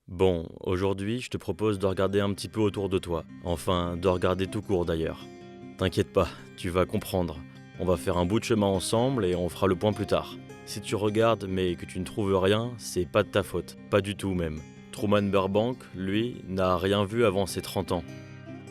Bon, aujourd'hui, je te propose de regarder un petit peu autour de toi. Enfin, de regarder tout court d'ailleurs. T'inquiète pas, tu vas comprendre. On va faire un bout de chemin ensemble et on fera le point plus tard. Si tu regardes mais que tu ne trouves rien, c'est pas de ta faute. Pas du tout même. Truman Burbank, lui, n'a rien vu avant ses 30 ans.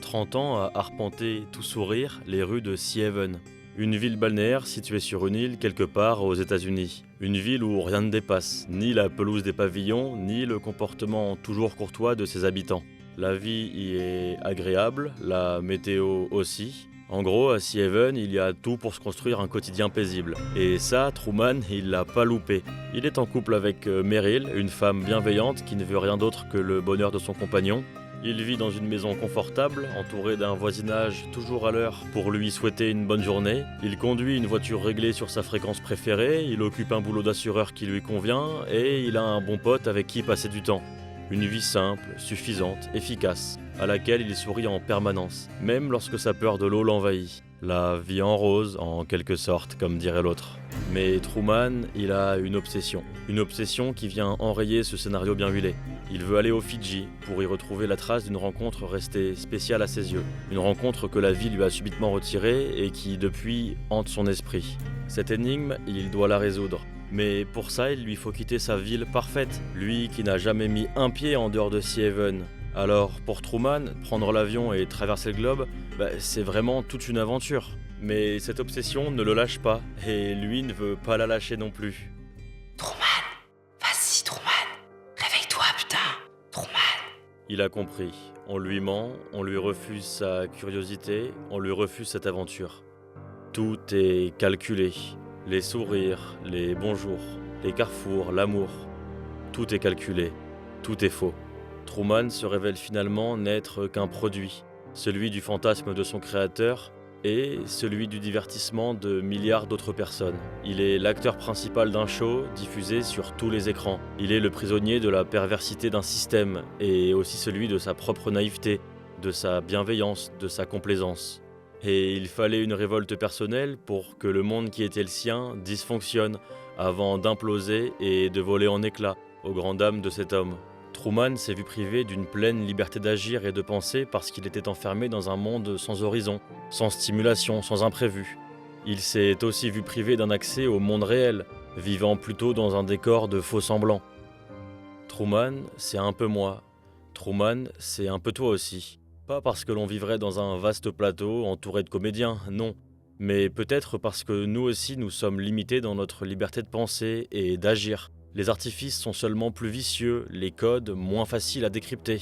30 ans à arpenter tout sourire les rues de Sea Haven. Une ville balnéaire située sur une île quelque part aux États-Unis. Une ville où rien ne dépasse, ni la pelouse des pavillons, ni le comportement toujours courtois de ses habitants. La vie y est agréable, la météo aussi. En gros, à Sea Haven, il y a tout pour se construire un quotidien paisible. Et ça, Truman, il l'a pas loupé. Il est en couple avec Meryl, une femme bienveillante qui ne veut rien d'autre que le bonheur de son compagnon. Il vit dans une maison confortable, entouré d'un voisinage toujours à l'heure pour lui souhaiter une bonne journée. Il conduit une voiture réglée sur sa fréquence préférée, il occupe un boulot d'assureur qui lui convient et il a un bon pote avec qui passer du temps. Une vie simple, suffisante, efficace, à laquelle il sourit en permanence, même lorsque sa peur de l'eau l'envahit. La vie en rose, en quelque sorte, comme dirait l'autre. Mais Truman, il a une obsession qui vient enrayer ce scénario bien huilé. Il veut aller aux Fidji pour y retrouver la trace d'une rencontre restée spéciale à ses yeux. Une rencontre que la vie lui a subitement retirée et qui, depuis, hante son esprit. Cette énigme, il doit la résoudre. Mais pour ça, il lui faut quitter sa ville parfaite, lui qui n'a jamais mis un pied en dehors de Sea Haven. Alors, pour Truman, prendre l'avion et traverser le globe, c'est vraiment toute une aventure. Mais cette obsession ne le lâche pas, et lui ne veut pas la lâcher non plus. Truman, vas-y Truman, réveille-toi putain, Truman. Il a compris. On lui ment, on lui refuse sa curiosité, on lui refuse cette aventure. Tout est calculé. Les sourires, les bonjours, les carrefours, l'amour. Tout est calculé, tout est faux. Truman se révèle finalement n'être qu'un produit, celui du fantasme de son créateur et celui du divertissement de milliards d'autres personnes. Il est l'acteur principal d'un show diffusé sur tous les écrans. Il est le prisonnier de la perversité d'un système et aussi celui de sa propre naïveté, de sa bienveillance, de sa complaisance. Et il fallait une révolte personnelle pour que le monde qui était le sien dysfonctionne avant d'imploser et de voler en éclats aux grandes dames de cet homme. Truman s'est vu privé d'une pleine liberté d'agir et de penser parce qu'il était enfermé dans un monde sans horizon, sans stimulation, sans imprévu. Il s'est aussi vu privé d'un accès au monde réel, vivant plutôt dans un décor de faux semblants. Truman, c'est un peu moi. Truman, c'est un peu toi aussi. Pas parce que l'on vivrait dans un vaste plateau entouré de comédiens, non. Mais peut-être parce que nous aussi nous sommes limités dans notre liberté de penser et d'agir. Les artifices sont seulement plus vicieux, les codes moins faciles à décrypter.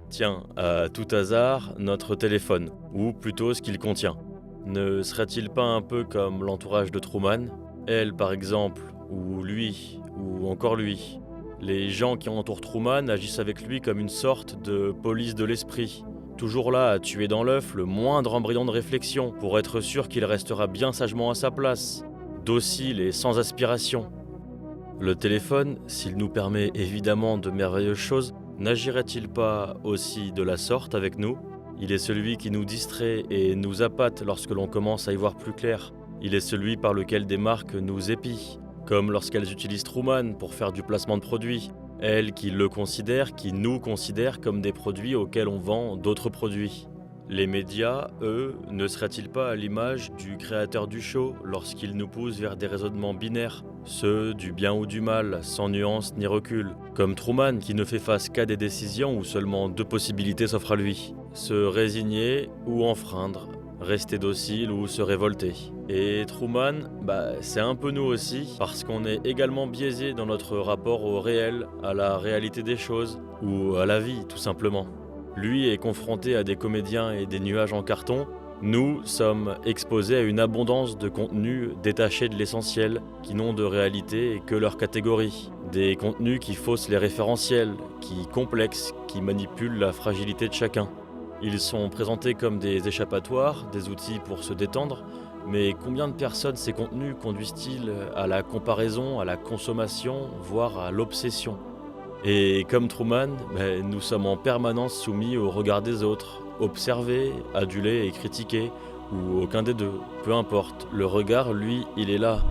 Tiens, à tout hasard, notre téléphone, ou plutôt ce qu'il contient. Ne serait-il pas un peu comme l'entourage de Truman ? Elle par exemple, ou lui, ou encore lui. Les gens qui entourent Truman agissent avec lui comme une sorte de police de l'esprit. Toujours là à tuer dans l'œuf le moindre embryon de réflexion pour être sûr qu'il restera bien sagement à sa place, docile et sans aspiration. Le téléphone, s'il nous permet évidemment de merveilleuses choses, n'agirait-il pas aussi de la sorte avec nous ? Il est celui qui nous distrait et nous appâte lorsque l'on commence à y voir plus clair. Il est celui par lequel des marques nous épient, comme lorsqu'elles utilisent Truman pour faire du placement de produits. Elles qui le considèrent, qui nous considèrent comme des produits auxquels on vend d'autres produits. Les médias, eux, ne seraient-ils pas à l'image du créateur du show lorsqu'ils nous poussent vers des raisonnements binaires, ceux du bien ou du mal, sans nuance ni recul, comme Truman qui ne fait face qu'à des décisions où seulement deux possibilités s'offrent à lui, se résigner ou enfreindre, rester docile ou se révolter. Et Truman, c'est un peu nous aussi, parce qu'on est également biaisé dans notre rapport au réel, à la réalité des choses, ou à la vie tout simplement. Lui est confronté à des comédiens et des nuages en carton. Nous sommes exposés à une abondance de contenus détachés de l'essentiel, qui n'ont de réalité que leur catégorie. Des contenus qui faussent les référentiels, qui complexent, qui manipulent la fragilité de chacun. Ils sont présentés comme des échappatoires, des outils pour se détendre, mais combien de personnes ces contenus conduisent-ils à la comparaison, à la consommation, voire à l'obsession ? Et comme Truman, nous sommes en permanence soumis au regard des autres, observés, adulés et critiqués, ou aucun des deux, peu importe. Le regard, lui, il est là.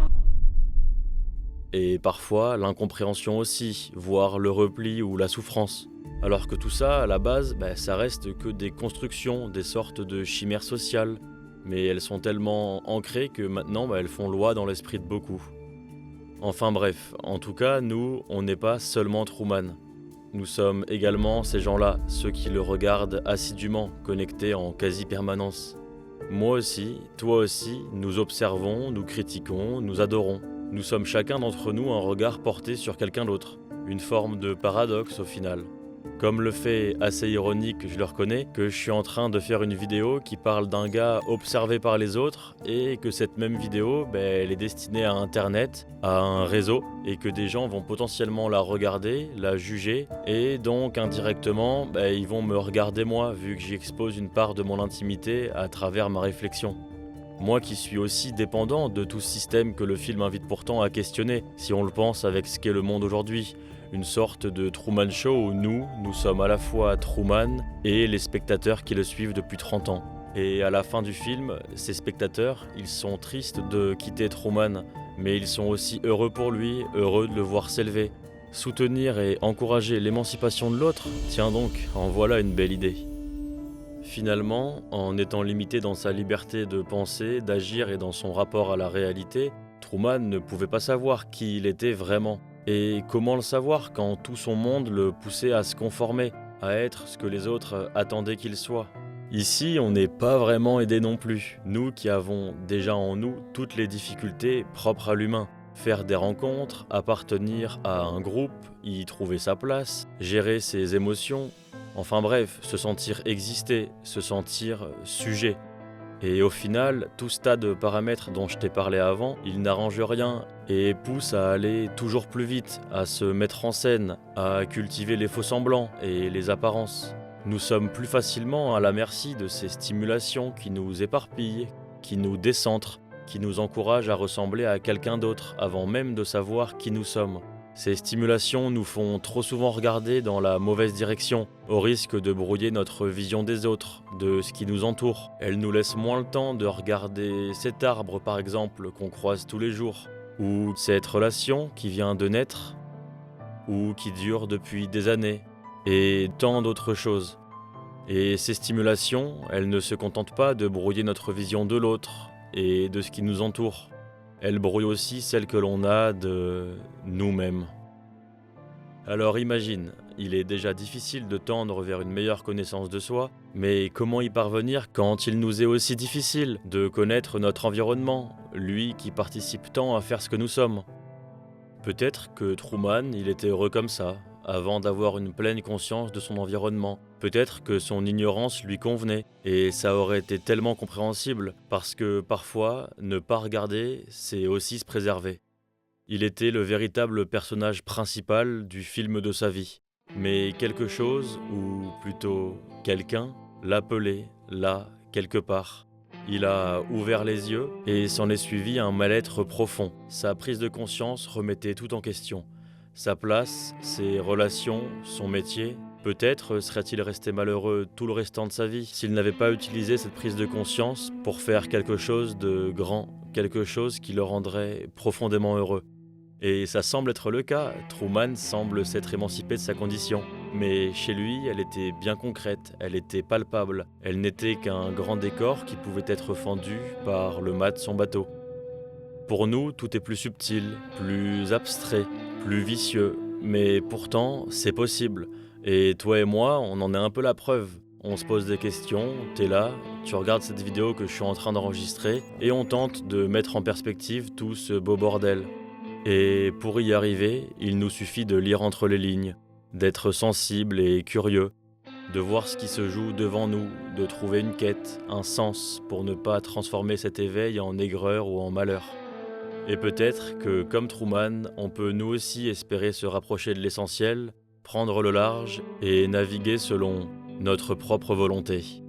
et parfois l'incompréhension aussi, voire le repli ou la souffrance. Alors que tout ça, à la base, ça reste que des constructions, des sortes de chimères sociales, mais elles sont tellement ancrées que maintenant elles font loi dans l'esprit de beaucoup. Enfin bref, en tout cas, nous, on n'est pas seulement Truman. Nous sommes également ces gens-là, ceux qui le regardent assidûment, connectés en quasi-permanence. Moi aussi, toi aussi, nous observons, nous critiquons, nous adorons. Nous sommes chacun d'entre nous un regard porté sur quelqu'un d'autre. Une forme de paradoxe au final. Comme le fait assez ironique, je le reconnais, que je suis en train de faire une vidéo qui parle d'un gars observé par les autres et que cette même vidéo, elle est destinée à Internet, à un réseau, et que des gens vont potentiellement la regarder, la juger, et donc indirectement, ils vont me regarder moi, vu que j'y expose une part de mon intimité à travers ma réflexion. Moi qui suis aussi dépendant de tout système que le film invite pourtant à questionner, si on le pense avec ce qu'est le monde aujourd'hui. Une sorte de Truman Show où nous sommes à la fois Truman et les spectateurs qui le suivent depuis 30 ans. Et à la fin du film, ces spectateurs, ils sont tristes de quitter Truman, mais ils sont aussi heureux pour lui, heureux de le voir s'élever. Soutenir et encourager l'émancipation de l'autre, tiens donc, en voilà une belle idée. Finalement, en étant limité dans sa liberté de penser, d'agir et dans son rapport à la réalité, Truman ne pouvait pas savoir qui il était vraiment. Et comment le savoir quand tout son monde le poussait à se conformer, à être ce que les autres attendaient qu'il soit? Ici, on n'est pas vraiment aidé non plus, nous qui avons déjà en nous toutes les difficultés propres à l'humain. Faire des rencontres, appartenir à un groupe, y trouver sa place, gérer ses émotions, enfin bref, se sentir exister, se sentir sujet. Et au final, tout ce tas de paramètres dont je t'ai parlé avant, ils n'arrangent rien et poussent à aller toujours plus vite, à se mettre en scène, à cultiver les faux-semblants et les apparences. Nous sommes plus facilement à la merci de ces stimulations qui nous éparpillent, qui nous décentrent, qui nous encouragent à ressembler à quelqu'un d'autre avant même de savoir qui nous sommes. Ces stimulations nous font trop souvent regarder dans la mauvaise direction, au risque de brouiller notre vision des autres, de ce qui nous entoure. Elles nous laissent moins le temps de regarder cet arbre par exemple qu'on croise tous les jours, ou cette relation qui vient de naître, ou qui dure depuis des années, et tant d'autres choses. Et ces stimulations, elles ne se contentent pas de brouiller notre vision de l'autre et de ce qui nous entoure. Elle brouille aussi celle que l'on a de nous-mêmes. Alors imagine, il est déjà difficile de tendre vers une meilleure connaissance de soi, mais comment y parvenir quand il nous est aussi difficile de connaître notre environnement, lui qui participe tant à faire ce que nous sommes? Peut-être que Truman, il était heureux comme ça, avant d'avoir une pleine conscience de son environnement. Peut-être que son ignorance lui convenait, et ça aurait été tellement compréhensible, parce que parfois, ne pas regarder, c'est aussi se préserver. Il était le véritable personnage principal du film de sa vie. Mais quelque chose, ou plutôt quelqu'un, l'appelait, là, quelque part. Il a ouvert les yeux, et s'en est suivi un mal-être profond. Sa prise de conscience remettait tout en question. Sa place, ses relations, son métier. Peut-être serait-il resté malheureux tout le restant de sa vie s'il n'avait pas utilisé cette prise de conscience pour faire quelque chose de grand, quelque chose qui le rendrait profondément heureux. Et ça semble être le cas, Truman semble s'être émancipé de sa condition. Mais chez lui, elle était bien concrète, elle était palpable. Elle n'était qu'un grand décor qui pouvait être fendu par le mât de son bateau. Pour nous, tout est plus subtil, plus abstrait, plus vicieux, mais pourtant, c'est possible. Et toi et moi, on en est un peu la preuve. On se pose des questions, t'es là, tu regardes cette vidéo que je suis en train d'enregistrer, et on tente de mettre en perspective tout ce beau bordel. Et pour y arriver, il nous suffit de lire entre les lignes, d'être sensible et curieux, de voir ce qui se joue devant nous, de trouver une quête, un sens, pour ne pas transformer cet éveil en aigreur ou en malheur. Et peut-être que, comme Truman, on peut nous aussi espérer se rapprocher de l'essentiel, prendre le large et naviguer selon notre propre volonté.